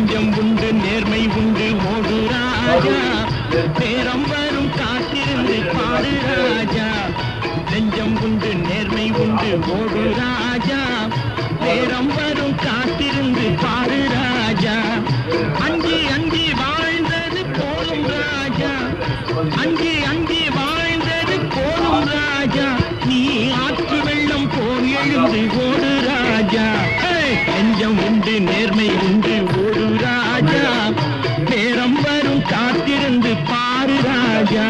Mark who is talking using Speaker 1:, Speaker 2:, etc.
Speaker 1: நெஞ்சம் உண்டு நேர்மை உண்டு ஓடு ராஜா பேரம் வரும் காத்திருந்து பாடு ராஜா நெஞ்சம் உண்டு நேர்மை உண்டு ஓடு ராஜா பேரம் வரும் காத்திருந்து பாடு ராஜா அஞ்சி அஞ்சி வாழ்ந்தது போலும் ராஜா அஞ்சி அஞ்சி வாழ்ந்தது போலும் ராஜா நீ ஆற்று வெள்ளம் போல் எழுந்து ஓடு ராஜா நெஞ்சம் உண்டு நேர்மை உண்டு ஓடு ராஜா பேரம் வரும் காத்திருந்து பாரு ராஜா